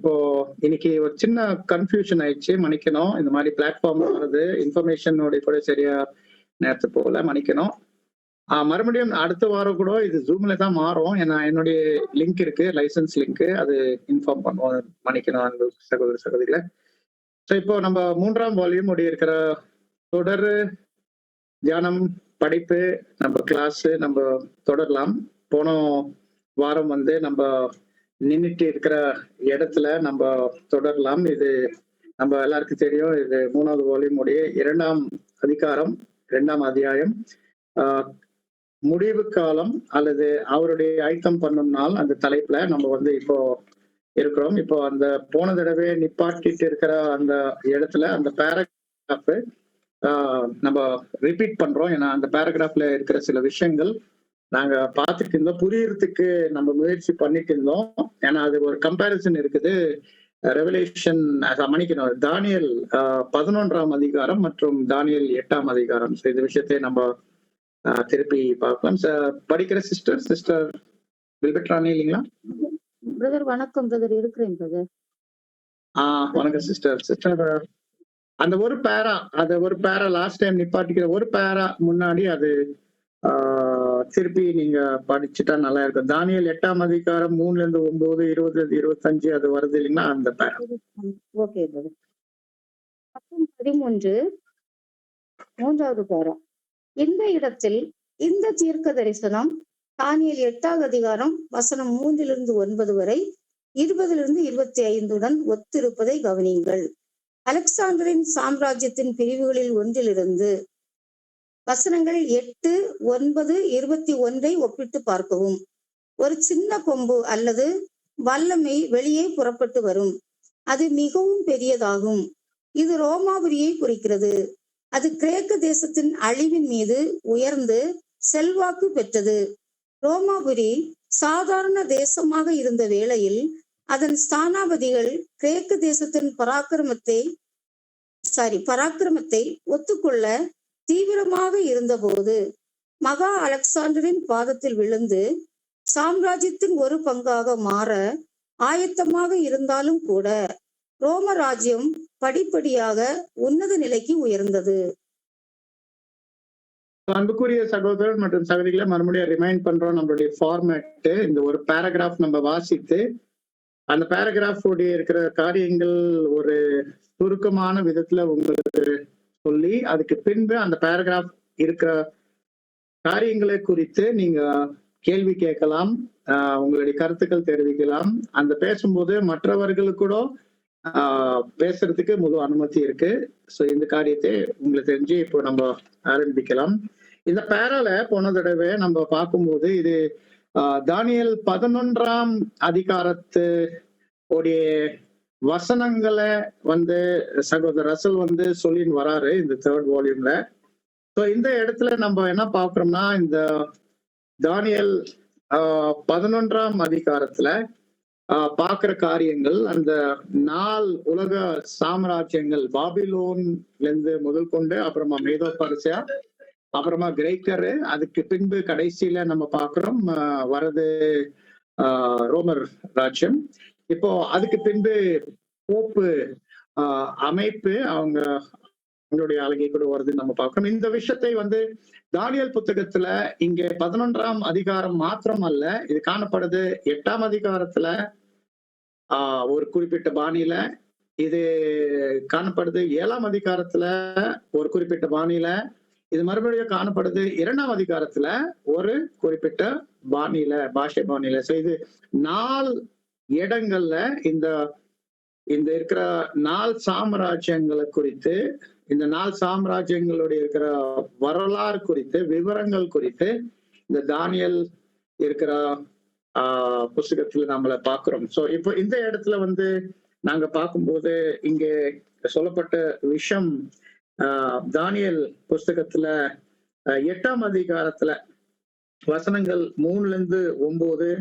இப்போ இன்னைக்கு ஒரு சின்ன கன்ஃபியூஷன் ஆயிடுச்சு, மன்னிக்கணும். இந்த மாதிரி பிளாட்ஃபார்ம் வருது, இன்ஃபர்மேஷனோட கூட சரியா நேரத்து போல, மன்னிக்கணும். மறுபடியும் அடுத்த வாரம் கூட இது ஜூம்ல தான் மாறும். ஏன்னா என்னுடைய லிங்க் இருக்கு, லைசன்ஸ் லிங்க், அது இன்ஃபார்ம் பண்ணுவோம். மன்னிக்கணும் அன்பு சகோதர சகோதரிகளை. ஸோ இப்போ நம்ம 3ஆம் வால்யூம் உடைய இருக்கிற தொடர் தியானம் படிப்பு நம்ம கிளாஸ் நம்ம தொடரலாம். போன வாரம் நம்ம நின்றுட்டு இருக்கிற இடத்துல நம்ம தொடரலாம். இது நம்ம எல்லாருக்கும் தெரியும், இது 3வது வால்யூம் உடைய 2ஆம் அதிகாரம் 2ஆம் அத்தியாயம், முடிவு காலம் அல்லது அவருடைய ஆயத்தம் பண்ணும் நாள், அந்த தலைப்புல நம்ம இப்போ இருக்கிறோம். இப்போ அந்த போன தடவை நிப்பாட்டிட்டு இருக்கிற அந்த இடத்துல அந்த பேராகிராஃப் நம்ம ரிப்பீட் பண்றோம். ஏன்னா அந்த பேராகிராஃப்ல இருக்கிற சில விஷயங்கள் நாங்க பார்த்துட்டு இருந்தோம், புரியறதுக்கு நம்ம முயற்சி பண்ணிட்டு இருந்தோம். ஏன்னா அது ஒரு கம்பேரிசன் இருக்குது. ரெவலேஷன் மன்னிக்கணும், தானியல் 11ஆம் அதிகாரம் மற்றும் தானியல் 8ஆம் அதிகாரம். இந்த விஷயத்தை நம்ம திருப்பி பார்க்கலாம். படிக்கிற சிஸ்டர் வில்பெட்ரானி இல்லைங்களா? பிரதர் வணக்கம் பிரதர், இருக்கிறேன் பிரதர். வணக்கம் சிஸ்டர். அந்த ஒரு பேரா லாஸ்ட் டைம் நிப்பாட்டிக்கிற ஒரு பேரா முன்னாடி அது திருப்பி நீங்க படிச்சுட்டா நல்லா இருக்கும். தானியல் 8ஆம் அதிகாரம் 3 9 20 25 அது வருது இல்லைங்களா, அந்த பேரா. Okay brother. 13 3வது பேரா. இந்த இடத்தில் இந்த தீர்க்க தரிசனம் தானியல் 8ஆம் அதிகாரம் வசனம் 3-9 வரை 20-25 ஒத்திருப்பதை கவனியுங்கள். அலெக்சாண்டரின் சாம்ராஜ்யத்தின் பிரிவுகளில் ஒன்றிலிருந்து வசனங்கள் 8, 9, 21 ஒப்பிட்டு பார்க்கவும். ஒரு சின்ன கொம்பு அல்லது வல்லமை வெளியே புறப்பட்டு வரும். அது மிகவும் பெரியதாகும். இது ரோமாபுரியை குறிக்கிறது. அது கிரேக்க தேசத்தின் அழிவின் மீது உயர்ந்து செல்வாக்கு பெற்றது. ரோமாபுரி சாதாரண தேசமாக இருந்த வேளையில் அதன் ஸ்தானாபதிகள் கிரேக்க தேசத்தின் பராக்கிரமத்தை ஒத்துக்கொள்ள தீவிரமாக இருந்தபோது மகா அலெக்சாண்டரின் பாதத்தில் விழுந்து சாம்ராஜ்யத்தின் ஒரு பங்காக மாற ஆயத்தமாக இருந்தாலும் கூட ரோம ராஜ்யம் படிப்படியாக உன்னத நிலைக்கு உயர்ந்தது. அன்புக்குரிய சகோதரர் மற்றும் சகோதரிகளை மறுபடியும் ரிமைண்ட் பண்றோம். நம்மளுடைய ஃபார்மேட் இந்த ஒரு பேராகிராஃப் நம்ம வாசித்து அந்த பேராகிராஃப் உடைய இருக்கிற காரியங்கள் ஒரு சுருக்கமான விதத்துல உங்களுக்கு சொல்லி அதுக்கு பின்பு அந்த பேராகிராஃப் இருக்கிற காரியங்களை குறித்து நீங்க கேள்வி கேட்கலாம், உங்களுடைய கருத்துக்கள் தெரிவிக்கலாம். அந்த பேசும்போது மற்றவர்களுக்கு கூட பேசுறதுக்கு முழு அனுமதி இருக்கு. ஸோ இந்த காரியத்தை உங்களுக்கு தெரிஞ்சு இப்போ நம்ம ஆரம்பிக்கலாம். இந்த பேரால போன தடவை நம்ம பார்க்கும்போது இது தானியல் 11ஆம் அதிகாரத்து உடைய வசனங்களை சகோதரர் ரசல் சொல்லின்னு வராரு இந்த 3rd வால்யூம்ல. ஸோ இந்த இடத்துல நம்ம என்ன பார்க்கிறோம்னா, இந்த தானியல் 11ஆம் அதிகாரத்துல பார்க்கிற காரியங்கள், அந்த 4 உலக சாம்ராஜ்யங்கள், பாபிலோன்ல இருந்து முதல் கொண்டு அப்புறமா மேதோ பர்சியா, அப்புறமா கிரேக்கரு, அதுக்கு பின்பு கடைசியில நம்ம பார்க்கிறோம் வரது ரோமர் ராஜ்யம். இப்போ அதுக்கு பின்பு போப்பு அமைப்பு அவங்களுடைய அழகை கூட வருது நம்ம பார்க்கிறோம். இந்த விஷயத்தை தானியல் புத்தகத்துல இங்க 11ஆம் அதிகாரம் மாத்திரம் அல்ல, இது காணப்படுது 8ஆம் அதிகாரத்துல ஒரு குறிப்பிட்ட பாணியில, இது காணப்படுது 7ஆம் அதிகாரத்துல ஒரு குறிப்பிட்ட பாணியில, இது மறுபடியும் காணப்படுது 2ஆம் அதிகாரத்துல ஒரு குறிப்பிட்ட பாஷை பாணியில. ஸோ இது 4 இடங்கள்ல இந்த இருக்கிற 4 சாம்ராஜ்யங்களை குறித்து, இந்த 4 சாம்ராஜ்யங்களுடைய இருக்கிற வரலாறு குறித்து, விவரங்கள் குறித்து இந்த தானியல் இருக்கிற புஸ்தகத்துல நம்மள பாக்குறோம். ஸோ இப்போ இந்த இடத்துல நாங்க பார்க்கும்போது இங்கே சொல்லப்பட்ட விஷயம், தானியல் புஸ்தகத்துல 8ஆம் அதிகாரத்துல வசனங்கள் 3-9,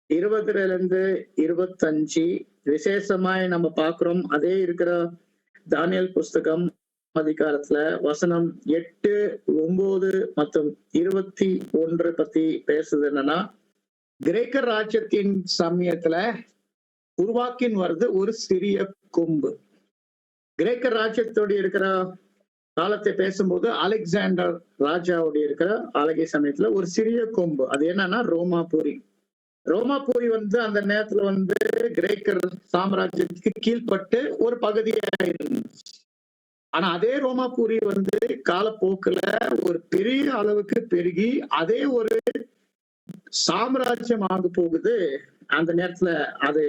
20-25 விசேஷமாய் நம்ம பார்க்கிறோம். அதே இருக்கிற தானியல் புஸ்தகம் அதிகாரத்துல வசனம் 8, 9 மற்றும் 21 பத்தி பேசுது. என்னன்னா, கிரேக்க ராஜ்யத்தின் சமயத்துல உருவாக்கின்னு வருது ஒரு சிறிய கொம்பு. கிரேக்க ராஜ்யத்தோடு இருக்கிற காலத்தை பேசும்போது அலெக்சாண்டர் ராஜாவுடைய இருக்கிற ஆளுகை சமயத்துல ஒரு சிறிய கொம்பு, அது என்னன்னா ரோமாபுரி. ரோமாபுரி அந்த நேரத்துல கிரேக்கர் சாம்ராஜ்யத்துக்கு கீழ்பட்டு ஒரு பகுதியா இருந்துச்சு. ஆனா அதே ரோமாபுரி காலப்போக்குல ஒரு பெரிய அளவுக்கு பெருகி அதே ஒரு சாம்ராஜ்யம் ஆக போகுது. அந்த நேரத்துல அது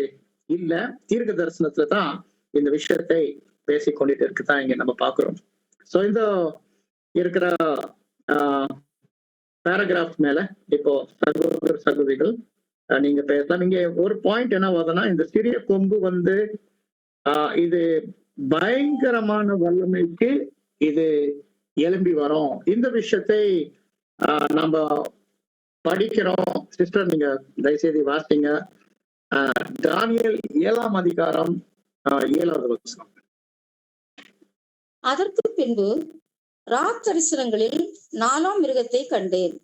இல்ல, தீர்க்க தரிசனத்துலதான் இந்த விஷயத்தை பேசிக்கொண்டிட்டு இருக்குதான் இங்க நம்ம பாக்குறோம். சோ இந்த இருக்கிற பேராகிராஃப் மேல இப்போ சகோதர சகோதரிகள் நீங்க பேசலாம். நீங்க ஒரு பாயிண்ட் என்ன வருதுன்னா, இந்த சிறிய கொம்பு இது பயங்கரமான வல்லமைக்கு இது எழும்பி வரும். இந்த விஷயத்தை நம்ம படிக்கிறோம். சிஸ்டர் நீங்க தயவுசெய்து வாசிங்க. தானியேல் 7ஆம் அதிகாரம் 7வது வசனம். அதற்கு பின்பு ராத்தரிசனங்களில் 4ஆம் மிருகத்தை கண்டேன்.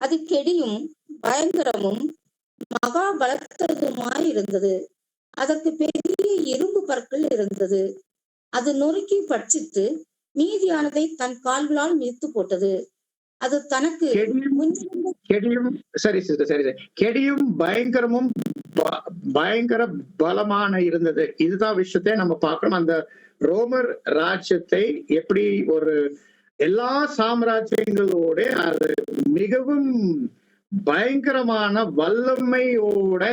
அது கெடியும் பயங்கரமும் மகா பலத்ததுமாய் இருந்தது. அதற்கு பெரிய இரும்பு பற்கள் இருந்தது. அது நொறுக்கி பட்சித்து மீதியானதை தன் கால்களால் மிதித்து போட்டது. அது தனக்கு கெடியும் பயங்கரமும் பயங்கர பலமான இருந்தது. இதுதான் விஷயத்தை நம்ம பார்க்கணும். அந்த ரோமர் ராஜ்யத்தை எப்படி ஒரு எல்லா சாம்ராஜ்யங்களோட அது மிகவும் பயங்கரமான வல்லமையோட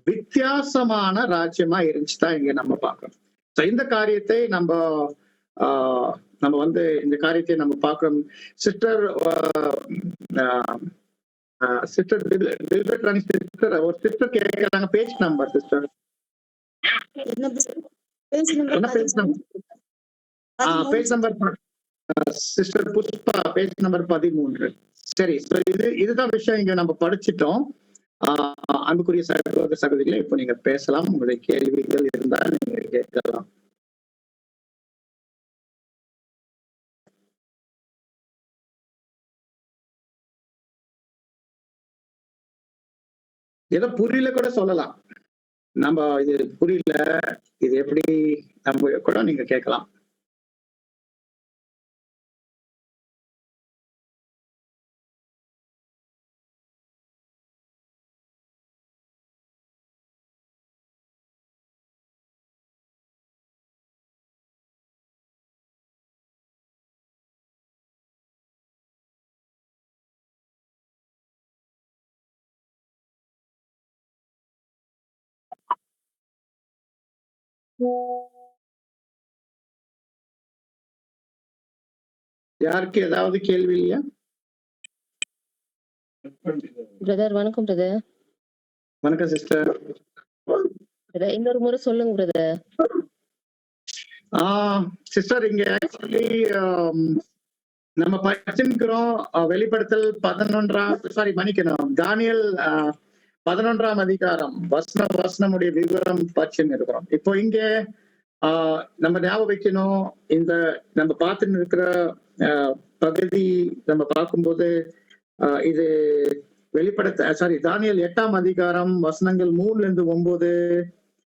வித்தியாசமான ராஜ்யமா இருந்துச்சுதான் இங்க நம்ம பார்க்கணும். இந்த காரியத்தை நம்ம இந்த காரியத்தை நம்ம பார்க்கிறோம். சிஸ்டர் சிஸ்டர் சிஸ்டர் ஒரு சிஸ்டர் கேட்கிறாங்க page number. Sister page number sister Pushpa page number 13. சரி, இதுதான் விஷயம் இங்க நம்ம படிச்சிட்டோம். அன்புக்குரிய சகோதர சகோதரிகளை இப்போ நீங்க பேசலாம். உங்களுடைய கேள்விகள் இருந்தால் நீங்க கேட்கலாம். ஏதோ புரியல கூட சொல்லலாம். நம்ம இது புரியல, இது எப்படி நம்ம கூட நீங்க கேட்கலாம். யாருக்கு ஏதாவது கேள்வி இல்லையா? பிரதர் வணக்கம் பிரதர். வணக்கம் சிஸ்டர். இன்னொரு முறை சொல்லுங்க பிரதர். சிஸ்டர் இங்க ஆக்சுவலி நம்ம படிச்சிருக்கிறோம் வெளிப்படுத்தல் 11 மன்னிக்கணும், தானியேல் 11ஆம் அதிகாரம் வசனமுடைய விவரம் படிச்சுன்னு இருக்கிறோம். இப்போ இங்க நம்ம ஞாபகம் வைக்கணும், இந்த நம்ம பார்த்துன்னு இருக்கிற பகுதி நம்ம பார்க்கும்போது இது தானியேல் 8ஆம் அதிகாரம் வசனங்கள் 3-9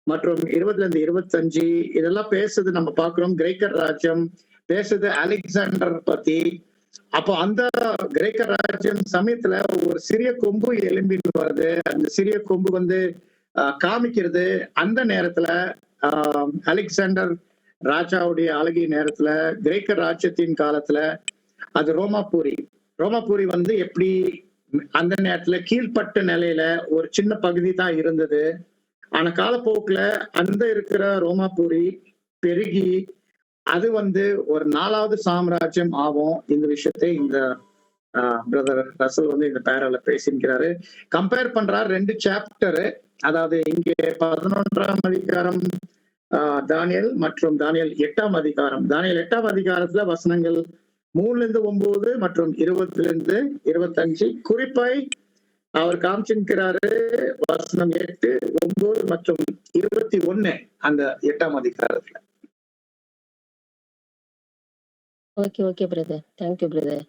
மற்றும் 20-25 இதெல்லாம் பேசுது நம்ம பார்க்கிறோம். கிரேக்கர் ராஜ்யம் பேசுது அலெக்சாண்டர் பத்தி. அப்போ அந்த கிரேக்க ராஜ்யம் சமயத்துல ஒரு சிறிய கொம்பு எழும்பின்னு வருது. அந்த சிறிய கொம்பு காமிக்கிறது அந்த நேரத்துல அலெக்சாண்டர் ராஜாவுடைய ஆளுகை நேரத்துல கிரேக்க ராஜ்யத்தின் காலத்துல அது ரோமாபுரி எப்படி அந்த நேரத்துல கீழ்பட்ட நிலையில ஒரு சின்ன பகுதி தான் இருந்தது. ஆனா காலப்போக்குல அந்த இருக்கிற ரோமாபுரி பெருகி அது ஒரு 4வது சாம்ராஜ்யம் ஆகும். இந்த விஷயத்தை இந்த பிரதர் ரசல் இந்த பேரால பேசியிருக்கிறாரு. கம்பேர் பண்றாரு 2 சாப்டரு. அதாவது இங்கே 11ஆம் அதிகாரம் தானியேல் மற்றும் தானியேல் 8ஆம் அதிகாரம். தானியேல் 8ஆம் அதிகாரத்துல வசனங்கள் 3-9 மற்றும் 20-25 குறிப்பாய் அவர் காமிச்சிருக்கிறாரு. வசனம் 8, 9 மற்றும் 21 அந்த 8ஆம் அதிகாரத்துல. Okay brother, thank you brother.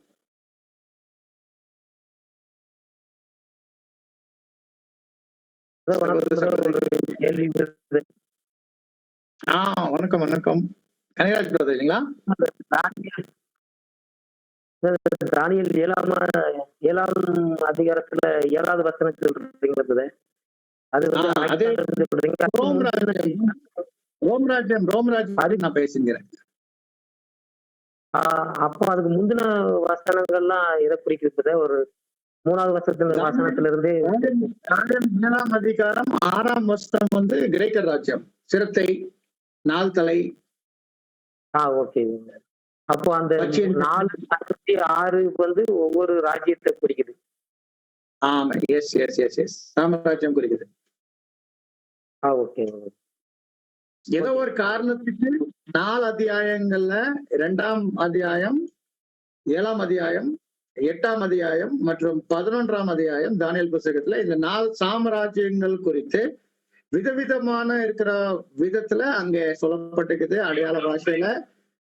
சகோதர சகோதரி. கேள்வி brother. வணக்கம் வணக்கம். கனகராஜ் பிரதர் இல்லைங்களா? தானியேல் தானியேல் 7ஆம் அதிகாரத்துல 7வது வசனத்தில் இருக்கீங்களா brother? அது வந்து அதே அலெக்சாண்டர் சொல்றீங்க. ரோம்ராஜ்யம் அது நான் பேசுகிறேன். அப்போ அதுக்கு முந்தின வசனங்கள்லாம் எதை குறிக்குது brother? ஒரு 3வது வசனத்துல இருந்து 7ஆம் அதிகாரம் 6ஆம் வசனம் வந்து கிரேக்க ராஜ்யம், சிரத்தை, நாள் தலை. ஓகே. அப்போ அந்த 4-6 வந்து ஒவ்வொரு ராஜ்யத்தை குறிக்குது. ஆமா, எஸ் எஸ் எஸ் எஸ் சாம்ராஜ்யம் குறிக்குது. ஓகே. ஏதோ ஒரு காரணத்துக்கு 4 அத்தியாயங்கள்ல 2ஆம் அத்தியாயம், 7ஆம் அத்தியாயம், 8ஆம் அத்தியாயம் மற்றும் 11ஆம் அத்தியாயம் தானியேல் புத்தகத்துல இந்த 4 சாம்ராஜ்யங்கள் குறித்து விதவிதமான இருக்கிற விதத்துல அங்க சொல்லப்பட்டிருக்குது. அடையாள பாஷையில,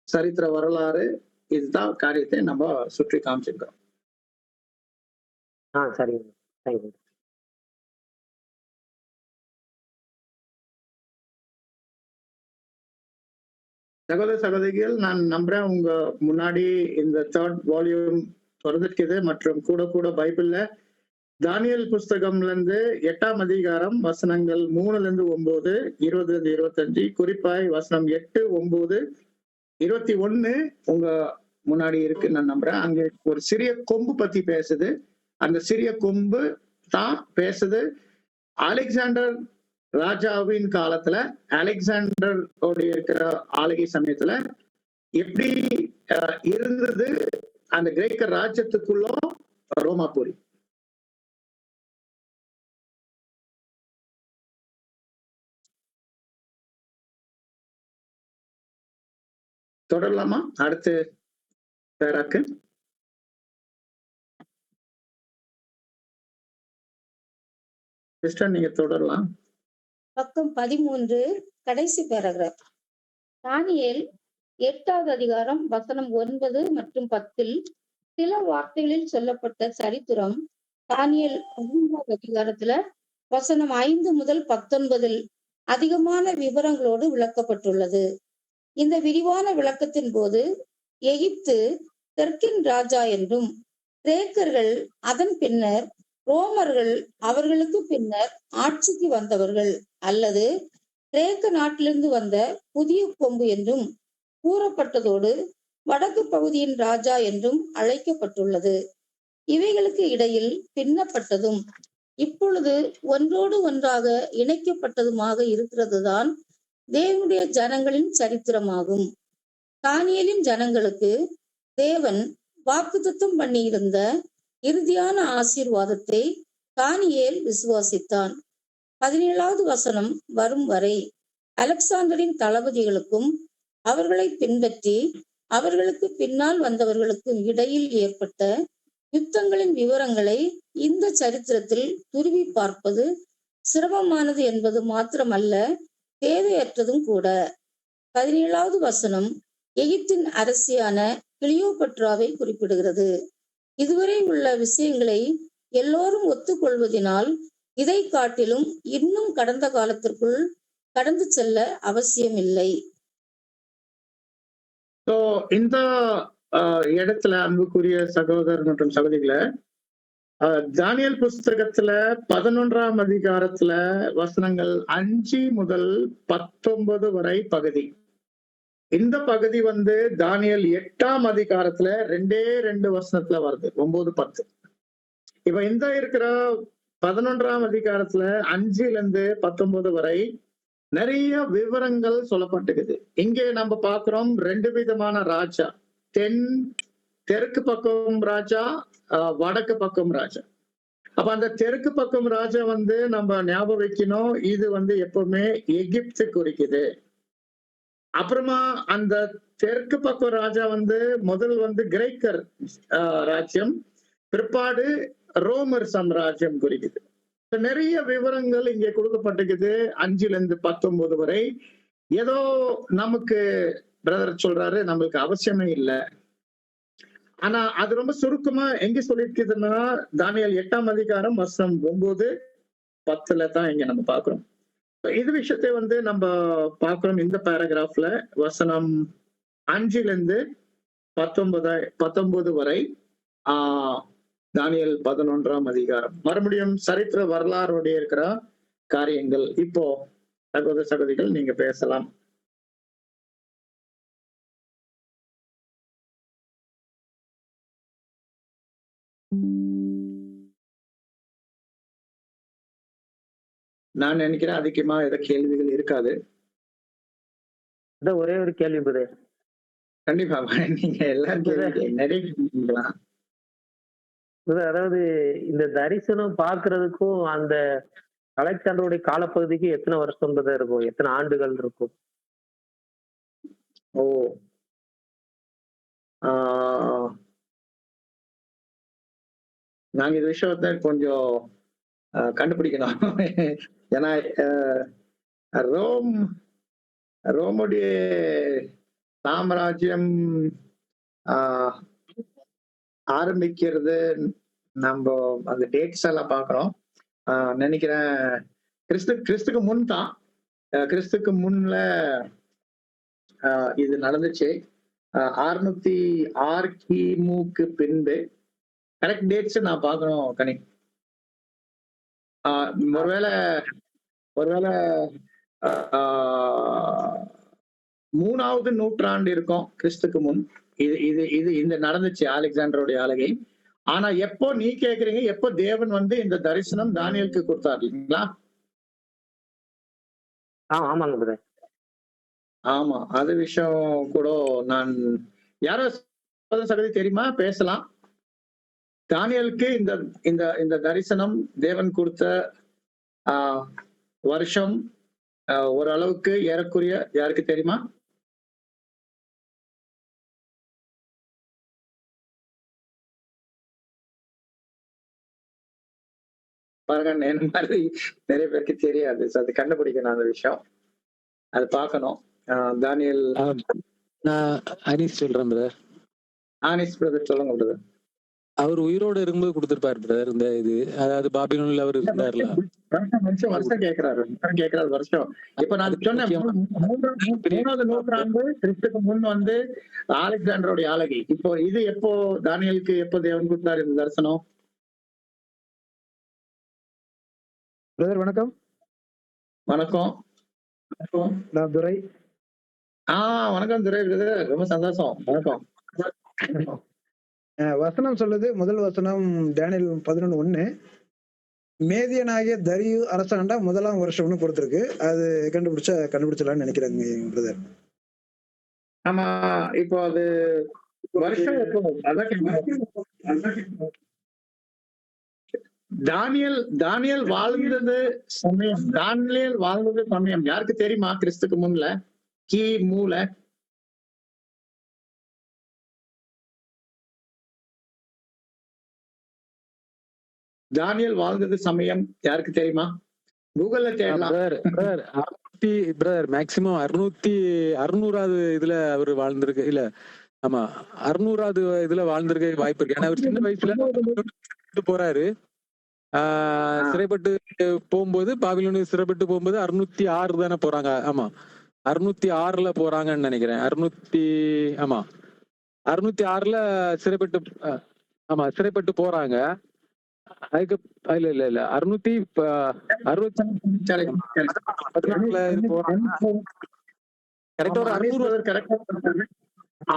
சரித்திர வரலாறு, இதுதான் காரியத்தை நம்ம சுற்றி காமிச்சிருக்கோம். சரிங்க. தேங்க்யூ. சகோதர சகோதரிகள், நான் நம்புறேன் உங்க முன்னாடி இந்த 3rd வால்யூம் தொடர்ந்துருக்குது மற்றும் கூட கூட பைபிள்ல தானியேல் புஸ்தகம்ல இருந்து 8ஆம் அதிகாரம் வசனங்கள் 3-9, 20-25, குறிப்பாய் வசனம் 8, 9, 21 உங்க முன்னாடி இருக்கு நான் நம்புறேன். அங்க ஒரு சிறிய கொம்பு பத்தி பேசுது. அந்த சிறிய கொம்பு தான் பேசுது அலெக்சாண்டர் ராஜாவின் காலத்துல, அலெக்சாண்டர் இருக்கிற ஆளுகை சமயத்துல எப்படி இருந்தது அந்த கிரேக்க ராஜ்யத்துக்குள்ள ரோமாபுரி. தொடரலாமா அடுத்து பேராக்கு? சிஸ்டர் நீங்க தொடரலாம். பக்கம் 13 கடைசி பேராகிராஃப். தானியேல் 8வது அதிகாரம் வசனம் 9 மற்றும் 10 சில வார்த்தைகளில் சொல்லப்பட்ட சரித்திரம் தானியேல் 11வது அதிகாரத்துல வசனம் 5 முதல் 19 அதிகமான விவரங்களோடு விளக்கப்பட்டுள்ளது. இந்த விரிவான விளக்கத்தின் போது எகிப்து தெற்கின் ராஜா என்றும், கிரேக்கர்கள் அதன் பின்னர் ரோமர்கள் அவர்களுக்கு பின்னர் ஆட்சிக்கு வந்தவர்கள் அல்லது கிரேக்க நாட்டிலிருந்து வந்த புதிய கொம்பு என்றும் கூறப்பட்டதோடு வடக்கு பகுதியின் ராஜா என்றும் அழைக்கப்பட்டுள்ளது. இவைகளுக்கு இடையில் பின்னப்பட்டதும் இப்பொழுது ஒன்றோடு ஒன்றாக இணைக்கப்பட்டதுமாக இருக்கிறதுதான் தேவனுடைய ஜனங்களின் சரித்திரமாகும். தானியேலின் ஜனங்களுக்கு தேவன் வாக்குத்தத்தம் பண்ணியிருந்த இறுதியான ஆசீர்வாதத்தை தானியேல் விசுவாசித்தான். 17வது வசனம் வரும் வரை அலெக்சாண்டரின் தளபதிகளுக்கும் அவர்களை பின்பற்றி அவர்களுக்கு பின்னால் வந்தவர்களுக்கும் இடையில் ஏற்பட்ட யுத்தங்களின் விவரங்களை இந்த சரித்திரத்தில் துருவி பார்ப்பது சிரமமானது என்பது மாத்திரமல்ல, தேவையற்றதும் கூட. 17வது வசனம் எகிப்தின் அரசியான கிளியோபட்ராவை குறிப்பிடுகிறது. இதுவரை உள்ள விஷயங்களை எல்லோரும் ஒத்துக்கொள்வதனால் இதை காட்டிலும் இன்னும் கடந்த காலத்திற்குள் கடந்து செல்ல அவசியமில்லை. இந்த இடத்துல அன்புக்குரிய சகோதரர் மற்றும் சகோதரிகளை, தானியேல் புஸ்தகத்துல 11ஆம் அதிகாரத்துல வசனங்கள் 5 முதல் 19 வரை பகுதி. இந்த பகுதி வந்து தானியேல் 8ஆம் அதிகாரத்துல 2 வசனத்துல வருது, 9, 10. இப்ப இந்த இருக்கிற 11ஆம் அதிகாரத்துல 5 19 வரை நிறைய விவரங்கள் சொல்லப்பட்டிருக்குது. இங்கே நம்ம பார்க்கிறோம் 2 விதமான ராஜா, தெற்கு பக்கம் ராஜா, வடக்கு பக்கம் ராஜா. அப்ப அந்த தெற்கு பக்கம் ராஜா வந்து நம்ம ஞாபகம் வைக்கணும், இது வந்து எப்பவுமே எகிப்து குறிக்குது. அப்புறமா அந்த தெற்கு பக்கம் ராஜா வந்து முதல் வந்து கிரேக்கர் ராஜ்யம், பிற்பாடு ரோமர் சாம்ராஜ்யம் குறிக்குது. நிறைய விவரங்கள் இங்கே கொடுக்கப்பட்டிருக்குது 5 19 வரை. ஏதோ நமக்கு பிரதர் சொல்றாரு நம்மளுக்கு அவசியமே இல்லை, ஆனா அது ரொம்ப சுருக்கமா எங்க சொல்லிருக்குதுன்னா தானியேல் 8ஆம் அதிகாரம் வசனம் 9, 10 தான் இங்க நம்ம பாக்குறோம். இது விஷயத்தை நம்ம பாக்குறோம் இந்த பேராகிராஃப்ல வசனம் 5ல இருந்து 19 வரை. தானியேல் 11ஆம் அதிகாரம் மறுபடியும் சரித்திர வரலாறுடைய இருக்கிற காரியங்கள். இப்போ சகோதர சகோதரிகள் நீங்க பேசலாம். நான் நினைக்கிறேன் அதிகமா ஏதோ கேள்விகள் இருக்காது. ஒரே ஒரு கேள்வி பிரதர். கண்டிப்பா நீங்க எல்லாரும் நிறைய கேள்விக்கலாம். அதாவது இந்த தரிசனம் பாக்குறதுக்கும் அந்த அலெக்சாண்டருடைய காலப்பகுதிக்கு எத்தனை வருஷம் இருக்கும், எத்தனை ஆண்டுகள் இருக்கும்? ஓ நாங்க இந்த விஷயத்த கொஞ்சம் கண்டுபிடிக்கணும். ஏன்னா ரோமுடைய சாம்ராஜ்யம் ஆரம்பிக்கிறது நம்ம அந்த டேட்ஸ் எல்லாம் பாக்குறோம். நினைக்கிறேன் கிறிஸ்துக்கு முன் தான். கிறிஸ்துக்கு முன்ல இது நடந்துச்சு. 606 கிமுக்கு பின்பு. கரெக்ட் டேட்ஸ் நான் பாக்கணும் கனி. ஒருவேளை 3வது நூற்றாண்டு இருக்கும் கிறிஸ்துக்கு முன். இது இந்த நடந்துச்சு அலெக்சாண்டருடைய ஆளுகை. ஆனா எப்போ நீ கேக்குறீங்க, எப்போ தேவன் இந்த தரிசனம் தானியேலுக்கு கொடுத்தாரு இல்லைங்களா? ஆமாங்க பிரதர். ஆமா, அது விஷயம் கூட நான் யாரோ சகோதரி தெரியுமா பேசலாம். தானியேலுக்கு இந்த தரிசனம் தேவன் கொடுத்த வருஷம் ஓரளவுக்கு ஏறக்குறைய யாருக்கு தெரியுமா? பாருங்க, நிறைய பேருக்கு தெரியாது. அது கண்டுபிடிக்கணும் அந்த விஷயம். அது பார்க்கணும். தானியேல் நான் அனீஸ் சொல்றேன் பிரதர். ஆனிஸ் பிரதர் சொல்லுங்க பிரதர். அவர் உயிரோட இருக்கும்போது கொடுத்திருப்பாரு பிரதர் இந்த இது. அதாவது பாபிலோன்ல அவர் இருந்தார்ல. வருஷம் கேட்கிறாரு வருஷம். இப்ப நான் சொன்னேன் 3வது நூற்றாண்டு கிறிஸ்துக்கு முன் அலெக்சாண்டருடைய ஆளுகை. இப்போ இது எப்போ தானியேலுக்கு எப்போ தேவன் கொடுத்தாரு இந்த தரிசனம்? பிரதர் வணக்கம். வணக்கம். நான் துரை. வணக்கம் துரை பிரதர், ரொம்ப சந்தோஷம். வணக்கம். வசனம் சொல்லுது, முதல் வசனம் தானியேல் 11:1 மேதியனாகிய தரியு அரசாண்டா 1ஆம் வருஷம்னு கொடுத்திருக்கு. அது கண்டுபிடிச்சலாம்னு நினைக்கிறேங்க பிரதர். ஆமா, இப்போ அது வருஷம் எப்போ? தானியேல் வாழ்ந்தது சமயம் யாருக்கு தெரியுமா? கிறிஸ்துக்கு முன்ல கிமுல தானியேல் வாழ்ந்தது சமயம் யாருக்கு தெரியுமா? கூகுள்ல தேடலாம். பிரதர் மேக்சிமம் 600வது இதுல அவர் வாழ்ந்திருக்கு. இல்ல ஆமா 600வது இதுல வாழ்ந்திருக்க வாய்ப்பு இருக்கு. ஏன்னா அவர் சின்ன வயசுல போறாரு. சிறைப்பட்டு போகும்போது பாபிலோனுக்கு சிறைப்பட்டு போகும்போது 606 தானே போறாங்க. ஆமா 606ல போறாங்கன்னு நினைக்கிறேன். 606ல சிறைப்பட்டு போறாங்க. அதுக்கு இல்ல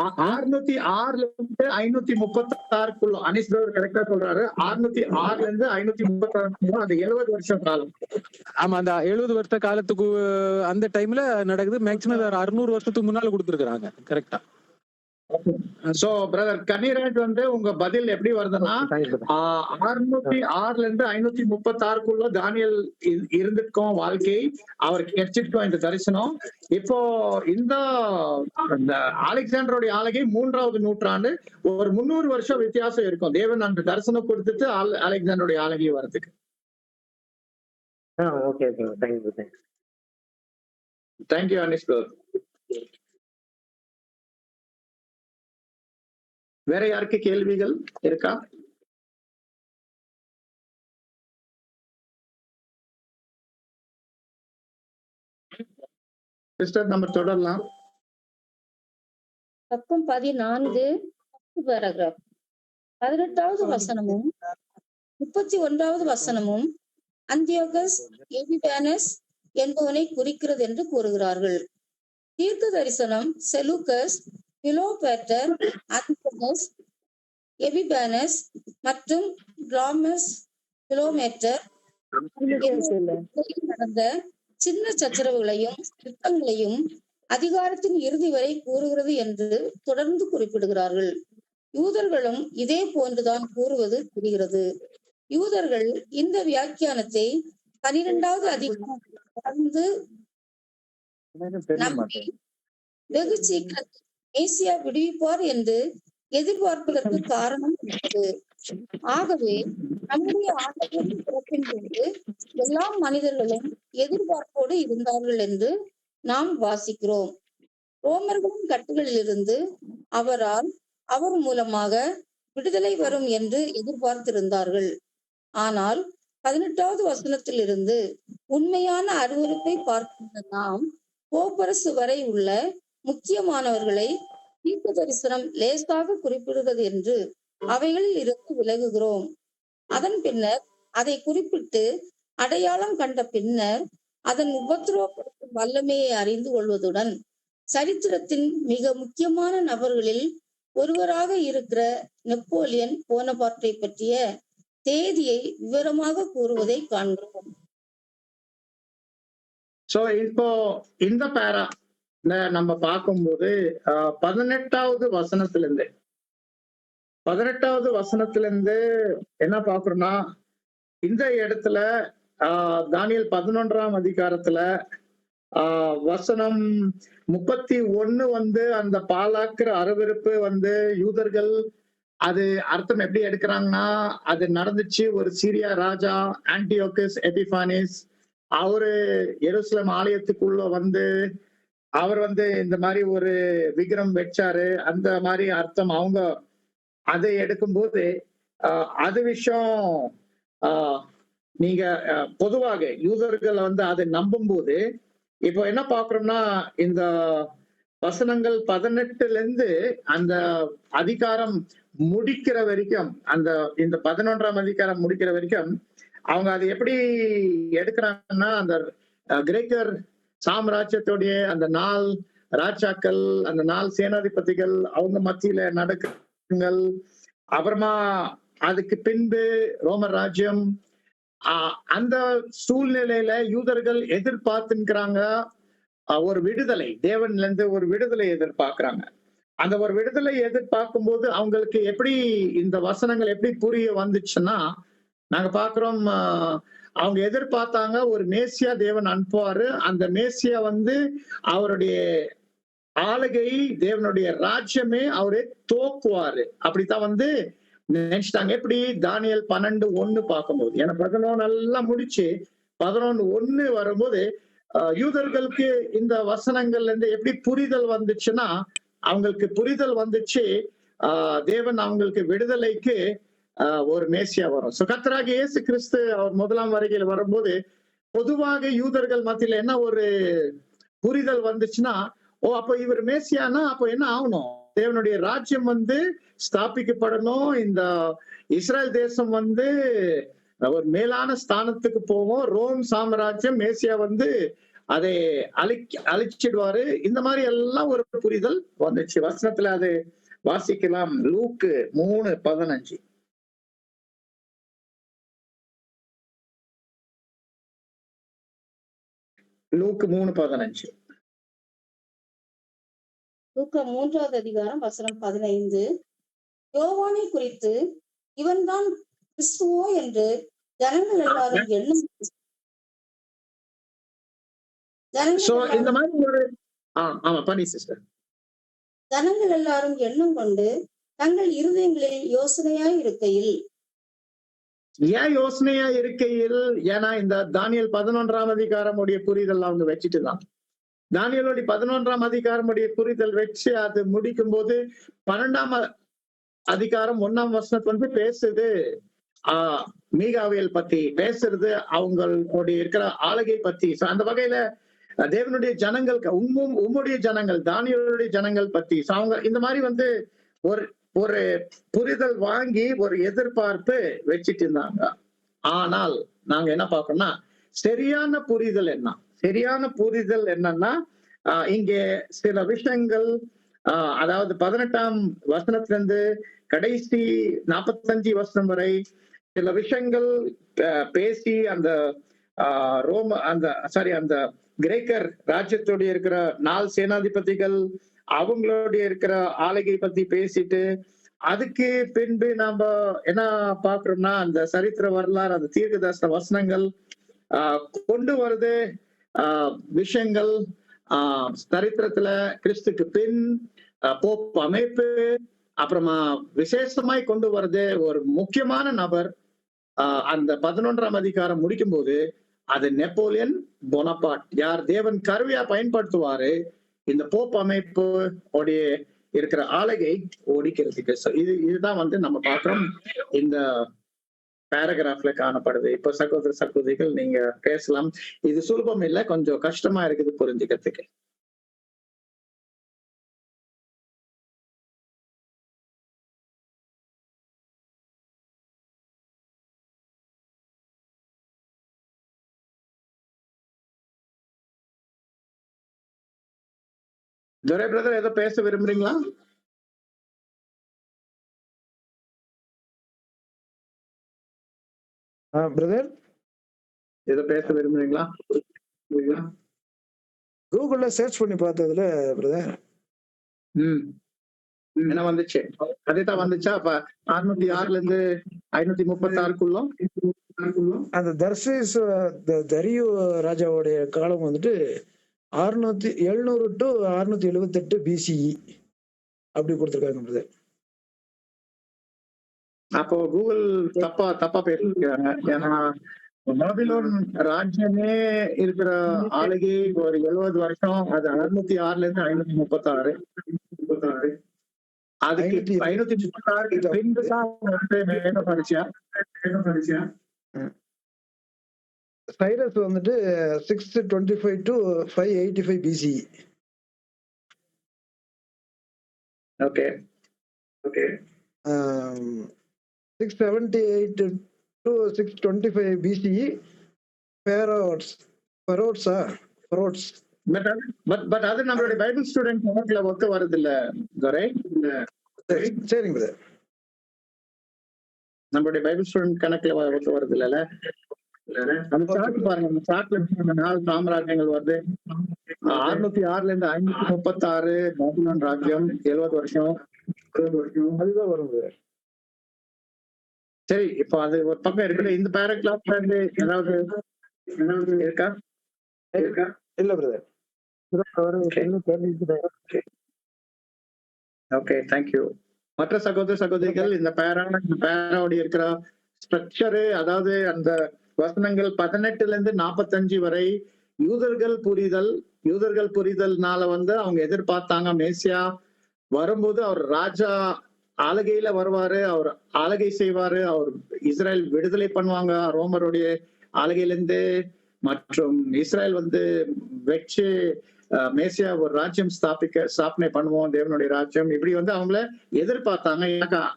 606ல இருந்து 536 அனீஸ் பிரதர் கரெக்டா சொல்றாரு. 606ல இருந்து 536 அது 70 வருஷம் காலம். ஆமா, அந்த 70 வருஷ காலத்துக்கு அந்த டைம்ல நடக்குது. மேக்சிமம் 600 வருஷத்துக்கு முன்னால கொடுத்துருக்காங்க. கரெக்டா? சோ பிரதர் கனிராஜ் உங்க பதில் எப்படி வருதுன்னா 606ல இருந்து 536 தானியேல் இருந்திருக்கும் வாழ்க்கை, அவருக்கு கிடைச்சிருக்கும் இந்த தரிசனம். இப்போ இந்த அலெக்சாண்டருடைய ஆளுகை 3வது நூற்றாண்டு, ஒரு 300 வருஷம் வித்தியாசம் இருக்கும். தேவன் அந்த தரிசனம் கொடுத்துட்டு அலெக்சாண்டருடைய ஆளுகை வர்றதுக்கு. Thank you Anees brother. வேற யாருக்கு கேள்விகள் இருக்கா? சிஸ்டர் நம்ம தொடரலாம். பக்கம் 14 பேராகிராஃப் 18வது வசனமும் 31வது வசனமும் அந்தியோகஸ் எபிபானஸ் என்பவனை குறிக்கிறது என்று கூறுகிறார்கள். தீர்க்க தரிசனம் செலூக்கஸ், பிலோபேட்டர், அந்தியோகஸ், எபிபானஸ் மற்றும் கிளாமஸ் பிலோமேட்டர் நடந்த சின்ன சச்சரவுகளையும் யுத்தங்களையும் அதிகாரத்தின் இறுதி வரை கூறுகிறது என்று தொடர்ந்து குறிப்பிடுகிறார்கள். யூதர்களும் இதே போன்றுதான் கூறுவது தெரிகிறது. யூதர்கள் இந்த வியாக்கியானத்தை 12வது அதிகாரம் தொடர்ந்து நம்பி வெகு சீக்கிரத்தில் மேசியா விடுவிப்பார் என்று எதிர்பார்ப்பதற்கு காரணம் உள்ளது. ஆகவே நம்முடைய ஆண்டவரின் பிறப்பின் போது எல்லா மனிதர்களும் எதிர்பார்ப்போடு இருந்தார்கள் என்று நாம் வாசிக்கிறோம். ரோமர்களின் கட்டுகளிலிருந்து அவர் மூலமாக விடுதலை வரும் என்று எதிர்பார்த்திருந்தார்கள். ஆனால் 18வது வசனத்திலிருந்து உண்மையான அருவருப்பை பார்க்கின்ற நாம் போப்பரசு வரை உள்ள முக்கியமானவர்களை தீர்க்க தரிசனம் லேசாக குறிப்பிடுகிறது என்று அவைகளில் இருந்து விலகுகிறோம். அதன் பின்னர் அதை குறிப்பிட்டு அடையாளம் கண்ட பின்னர் அதன் உபத்திரவப்படுத்தும் வல்லமையை அறிந்து கொள்வதுடன் சரித்திரத்தின் மிக முக்கியமான நபர்களில் ஒருவராக இருக்கிற நெப்போலியன் போனபார்ட்டை பற்றிய தேதியை விவரமாக கூறுவதை காண்கிறோம். சோ இப்போ இந்த பேரா நம்ம பார்க்கும்போது 18வது வசனத்திலிருந்து என்ன பாக்குறோம்னா, இந்த இடத்துல தானியேல் 11ஆம் அதிகாரத்துல வசனம் 31 அந்த பாலாக்குற அருவருப்பு யூதர்கள் அது அர்த்தம் எப்படி எடுக்கிறாங்கன்னா, அது நடந்துச்சு. ஒரு சீரியா ராஜா ஆன்டியோகஸ் எபிபானிஸ் அவரு எருசலேம் ஆலயத்துக்குள்ள அவர் இந்த மாதிரி ஒரு விக்கிரம் வச்சாரு. அந்த மாதிரி அர்த்தம் அவங்க அதை எடுக்கும்போது அது விஷயம் நீங்க பொதுவாக யூதர்கள் அதை நம்பும் போது இப்போ என்ன பாக்குறோம்னா, இந்த வசனங்கள் 18ல இருந்து அந்த அதிகாரம் முடிக்கிற வரைக்கும், இந்த 11ஆம் அதிகாரம் முடிக்கிற வரைக்கும் அவங்க அதை எப்படி எடுக்கிறாங்கன்னா, அந்த கிரேக்கர் சாம்ராஜ்யத்துடைய அந்த 4 ராஜாக்கள், அந்த 4 சேனாதிபதிகள் அவங்க மத்தியில நடக்குங்கள், அப்புறமா அதுக்கு பின்பு ரோமர் ராஜ்யம், அந்த சூழ்நிலையில யூதர்கள் எதிர்பார்த்துக்கிறாங்க ஒரு விடுதலை, தேவன்ல இருந்து ஒரு விடுதலை எதிர்பார்க்கிறாங்க. அந்த ஒரு விடுதலை எதிர்பார்க்கும் போது அவங்களுக்கு எப்படி இந்த வசனங்கள் எப்படி புரிய வந்துச்சுன்னா, நாங்க பாக்குறோம் அவங்க எதிர்பார்த்தாங்க ஒரு மேசியா தேவன் அனுப்புவாரு. அந்த மேசியா அவருடைய ஆளுகை, தேவனுடைய ராஜ்யமே அவரே தோக்குவாரு. அப்படித்தான் நினைச்சிட்டாங்க. எப்படி தானியேல் 12:1 பார்க்கும்போது, ஏன்னா 11 எல்லாம் முடிச்சு 11:1 வரும்போது யூதர்களுக்கு இந்த வசனங்கள்ல இருந்து எப்படி புரிதல் வந்துச்சுன்னா, அவங்களுக்கு புரிதல் வந்துச்சு தேவன் அவங்களுக்கு விடுதலைக்கு ஒரு மேசியா வரும். சோ கர்த்தராகிய இயேசு கிறிஸ்து அவர் 1ஆம் வருகையில் வரும்போது பொதுவாக யூதர்கள் மத்தியில என்ன ஒரு புரிதல் வந்துச்சுன்னா, அப்ப இவர் மேசியானா அப்ப என்ன ஆகணும், தேவனுடைய ராஜ்யம் ஸ்தாபிக்கப்படணும், இந்த இஸ்ரேல் தேசம் ஒரு மேலான ஸ்தானத்துக்கு போவோம், ரோம் சாம்ராஜ்யம் மேசியா அதை அழிச்சிடுவாரு. இந்த மாதிரி எல்லாம் ஒரு புரிதல் வந்துச்சு. வசனத்துல அது வாசிக்கலாம். லூக்கு 3:15. லூக்கு 3:15. லூக்கா 3வது அதிகாரம் வசனம் 15. யோவானை குறித்து இவன்தான் கிறிஸ்துவோ என்று ஜனங்கள் எல்லாரும் எண்ணும் இந்த மாதிரி ஒரு ஜனங்கள் எல்லாரும் எண்ணம் கொண்டு தங்கள் இருதயங்களில் யோசனையாய் இருக்கையில், ஏன் யோசனையா இருக்கையில், ஏன்னா இந்த தானியேல் 11ஆம் அதிகாரமுடைய புரிதல் அவங்க வச்சுட்டுதான். தானியேலுடைய 11ஆம் அதிகாரமுடைய புரிதல் வச்சு அது முடிக்கும் போது 12ஆம் அதிகாரம் 1ஆம் வசனத்துல பேசுது மீகாவியல் பத்தி பேசுறது, அவங்களுடைய இருக்கிற ஆளுகை பத்தி. அந்த வகையில தேவனுடைய ஜனங்கள் உம்முடைய ஜனங்கள் தானியேலுடைய ஜனங்கள் பத்தி அவங்க இந்த மாதிரி வந்து ஒரு ஒரு புரிதல் வாங்கி ஒரு எதிர்பார்ப்பு வச்சிட்டு இருந்தாங்க. ஆனால் நாங்க என்ன பார்க்கணும்னா சரியான புரிதல் என்னன்னா இங்கே சில விஷயங்கள் அதாவது 18ஆம் வசனத்திலிருந்து கடைசி 45 வசனம் வரை சில விஷயங்கள் பேசி அந்த அந்த கிரேக்கர் ராஜ்யத்தோடைய இருக்கிற 4 சேனாதிபதிகள் அவங்களுடைய இருக்கிற ஆளுகை பத்தி பேசிட்டு அதுக்கு பின்பு நாம என்ன பாக்குறோம்னா அந்த சரித்திர வரலாறு அந்த தீர்க்கதரிசன வசனங்கள் கொண்டு வருது விஷயங்கள் சரித்திரத்துல கிறிஸ்துக்கு பின் போப் அமைப்பு அப்புறமா விசேஷமாய் கொண்டு வருது ஒரு முக்கியமான நபர். அந்த 11ஆம் அதிகாரம் முடிக்கும் போது அது நெப்போலியன் போனபார்ட். யார் தேவன் கருவியா பயன்படுத்துவாரு இந்த போப் அமைப்பு உடைய இருக்கிற ஆளுகை ஒடிக்கிறதுக்கு. இதுதான் வந்து நம்ம பார்க்கிறோம் இந்த பேராகிராஃப்ல காணப்படுது. இப்ப சகோதர சகோதரிகள் நீங்க பேசலாம். இது சுலபம் இல்ல, கொஞ்சம் கஷ்டமா இருக்குது புரிஞ்சுக்கிறதுக்கு. துரை பிரதர் ஏதோ பேச விரும்புறீங்களா? பிரதர் ஏதோ பேச விரும்புறீங்களா? கூகுள்ல சர்ச் பண்ணி பார்த்ததுல பிரதர் என்ன வந்துச்சு? அதேதான் வந்துச்சா? அப்ப 606 இருந்து 536 அந்த தரியு ராஜாவுடைய காலம் வந்துட்டு 700 to 678 BCE அப்படி கொடுத்திருக்காங்க பிரதர். அப்போ கூகுள் தப்பா பேசிருக்காங்க. ஏன்னா பாபிலோன் ராஜ்யமே இருக்கிற ஆளுகை ஒரு 70 வருஷம். அது 606 இருந்து 536 அதுக்கு 536 பின்புதான் வேணும் படிச்சா. சைரஸ் வந்துட்டு 625 to 585 BCE. Okay 678 to 625 BCE Pharaohs. But அது நம்மளுடைய பைபிள் ஸ்டூடெண்ட் கணக்குல ஒத்து வருது இல்ல துரை? சரிங்க பிரதர். நம்மளுடைய பைபிள் ஸ்டூடெண்ட் கணக்குல ஒத்து வருது இல்ல? அந்த சார்ட் பாருங்க, அந்த சார்ட்ல 4 சாம்ராஜ்யங்கள் வருது. 606 இருந்து 536 பாபிலோன் ராஜ்யம் 70 வருஷம். அதுதான் வரும் பிரதர். சரி, இப்போ அது ஒரு பக்கம் இருக்குது. இந்த பேராகிராஃப்ல இருந்து ஏதாவது இருக்கா? இல்ல பிரதர். Okay, thank you. மற்ற சகோதர சகோதரிகள் இந்த பேராவுடைய இருக்கிற ஸ்ட்ரக்சரு, அதாவது அந்த வசனங்கள் 18 இருந்து 45 வரை யூதர்கள் புரிதல்னால வந்து அவங்க எதிர்பார்த்தாங்க மேசியா வரும்போது அவர் ராஜா ஆளுகையில வருவாரு, அவர் ஆளுகை செய்வாரு, அவர் இஸ்ரேல் விடுதலை பண்ணுவாங்க ரோமருடைய ஆளுகையிலிருந்து, மற்றும் இஸ்ரேல் வந்து வச்சு மேசியா ஒரு ராஜ்யம் ஸ்தாபனை பண்ணுவோம், தேவனுடைய ராஜ்யம். இப்படி வந்து அவங்கள எதிர்பார்த்தாங்க.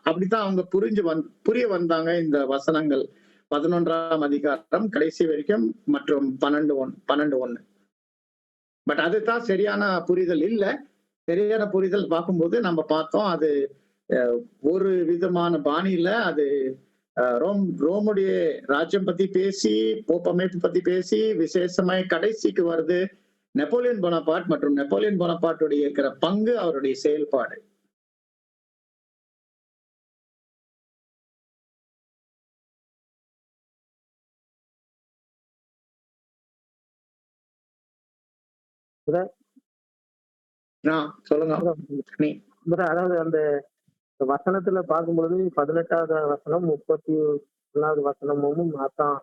அப்படித்தான் அவங்க புரிய வந்தாங்க இந்த வசனங்கள் 11ஆம் அதிகாரம் கடைசி வரைக்கும் மற்றும் 12:1. பட் அதுதான் சரியான புரிதல் இல்ல. சரியான புரிதல் பார்க்கும்போது நம்ம பார்த்தோம், அது ஒரு விதமான பாணியில அது ரோமுடைய ராஜ்யம் பத்தி பேசி, போப் அமைப்பு பத்தி பேசி, விசேஷமாய் கடைசிக்கு வருது நெப்போலியன் போனபார்ட் மற்றும் நெப்போலியன் போனபார்ட்டுடைய இருக்கிற பங்கு, அவருடைய செயல்பாடு. சொல்லுங்க. அதாவது அந்த வசனத்துல பார்க்கும்பொழுது 18வது வசனம் 31வது வசனமும் அதான்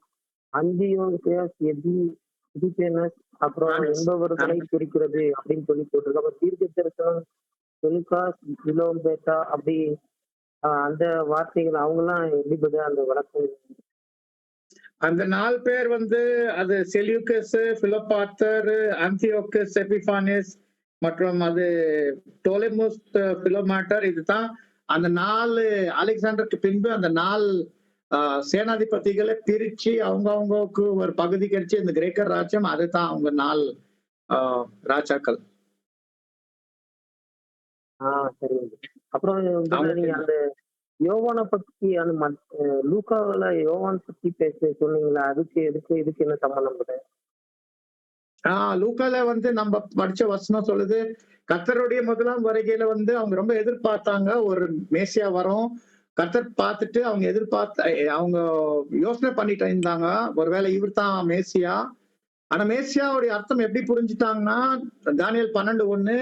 அப்புறம் என்பவர்களை குறிக்கிறது அப்படின்னு சொல்லி போட்டிருக்கு. அப்புறம் தீர்க்க தரிசனம் அப்படி அந்த வார்த்தைகள் அவங்க எல்லாம் எப்படி அந்த வழக்கம்? அந்த 4 பேர் வந்து அது செல்யூக்கஸ், பிலோபாத்தர், ஆந்தியோக்கஸ் எபிபானிஸ் மற்றும் அது டோலெமுஸ் பிலோமாட்டர். இதுதான் அந்த 4 அலெக்சாண்டருக்கு பின்பு அந்த 4 சேனாதிபதிகளை பிரிச்சு அவங்கவுங்களுக்கு ஒரு பகுதி கிடைச்சு இந்த கிரேக்கர் ராஜ்யம். அதுதான் அவங்க 4 ராஜாக்கள். சரி. அப்புறம் நீங்க அந்த யோவானை பத்தி அந்த லூக்காவுல யோவான் பத்தி சொன்னீங்களா? இதுக்கு என்ன சம்பந்தம்? லூக்கால வந்து நம்ம படிச்ச வசனம் சொல்லுது, கர்த்தருடைய முதலாம் வருகையில வந்து அவங்க ரொம்ப எதிர்பார்த்தாங்க ஒரு மேசியா வரும். கர்த்தர் பார்த்துட்டு அவங்க யோசனை பண்ணிட்டு இருந்தாங்க, ஒருவேளை இவர் தான் மேசியா. ஆனா மேசியாவுடைய அர்த்தம் எப்படி புரிஞ்சுட்டாங்கன்னா, தானியேல் 12:1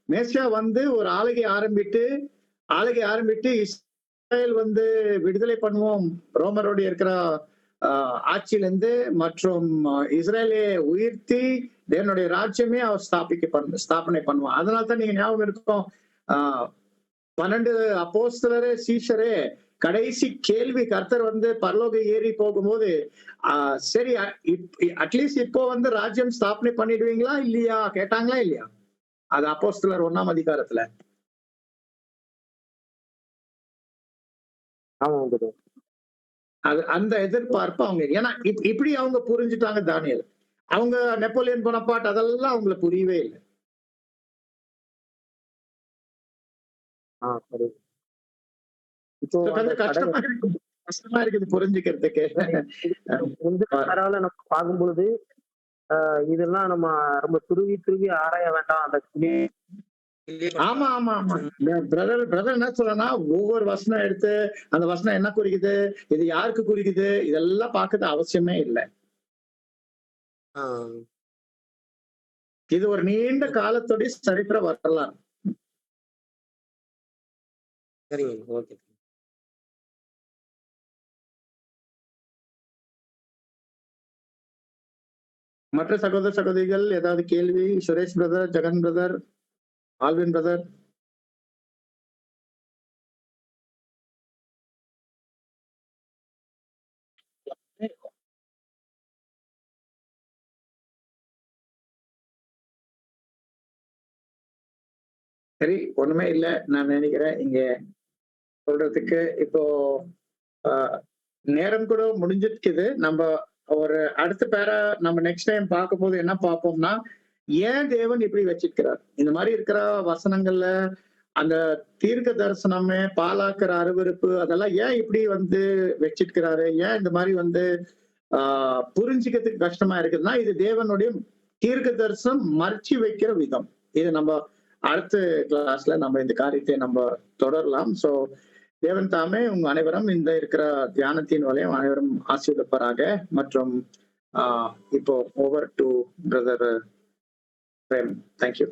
மேசியா வந்து ஒரு ஆளுகை ஆரம்பிட்டு இஸ்ரேல் வந்து விடுதலை பண்ணுவோம் ரோமரோடைய இருக்கிற ஆட்சியிலிருந்து, மற்றும் இஸ்ரேலை உயர்த்தி தேவனுடைய ராஜ்யமே அவர் ஸ்தாபனை பண்ணுவான். அதனால்தான் நீங்க ஞாபகம் இருக்கும், 12 அப்போஸ்தலரே சீஷரே கடைசி கேள்வி கர்த்தர் வந்து பரலோக ஏறி போகும்போது, சரி அட்லீஸ்ட் இப்போ வந்து ராஜ்யம் ஸ்தாபனை பண்ணிடுவீங்களா இல்லையா கேட்டாங்களா இல்லையா? அது அப்போஸ்தலர் 1ஆம் அதிகாரத்துல. அது அந்த எதிர்பார்ப்பு அவங்க, ஏன்னா இப்படி அவங்க புரிஞ்சுட்டாங்க தானியேல். அவங்க நெப்போலியன் போனபார்ட் அதெல்லாம் அவங்களுக்கு புரியவே இல்லை. கஷ்டமா இருக்குது புரிஞ்சுக்கிறதுக்கு. நம்ம பார்க்கும் பொழுது இதெல்லாம் நம்ம ரொம்ப துருவி ஆராய வேண்டாம். ஆமா ஆமா ஆமா பிரதர் என்ன சொல்றேன்னா, ஒவ்வொரு வசனம் எடுத்து அந்த வசனம் என்ன குறிக்குது, இது யாருக்கு குறிக்குது, இதெல்லாம் பார்க்கறது அவசியமே இல்லை. இது ஒரு நீண்ட காலத்துடைய சரித்திர வரலாறு. மற்ற சகோதர சகோதரிகள் ஏதாவது கேள்வி? Suresh brother, Jagan brother, Alvin brother. சரி, ஒண்ணுமே இல்லை நான் நினைக்கிறேன் இங்க சொல்றதுக்கு. இப்போ நேரம் கூட முடிஞ்சிருக்குது. நம்ம ஒரு அடுத்த பேரா நம்ம நெக்ஸ்ட் டைம் பார்க்கும் போது என்ன பார்ப்போம்னா, ஏன் தேவன் இப்படி வச்சிருக்கிறார், இந்த மாதிரி இருக்கிற வசனங்கள்ல அந்த தீர்க்க தரிசனமே பாலாக்கிற அருவருப்பு அதெல்லாம் ஏன் இப்படி வந்து வச்சிருக்கிறாரு, ஏன் இந்த மாதிரி வந்து புரிஞ்சுக்கிறதுக்கு கஷ்டமா இருக்குதுன்னா, இது தேவனுடைய தீர்க்க தரிசனம் மறைச்சு வைக்கிற விதம். இது நம்ம அடுத்த கிளாஸ்ல நம்ம இந்த காரியத்தை நம்ம தொடரலாம். சோ தேவன் தாமே உங்க அனைவரும் இந்த இருக்கிற தியானத்தின் வழியும் அனைவரும் ஆசீர்வதிப்பாராக. மற்றும் இப்போ over to brother Prem. Thank you.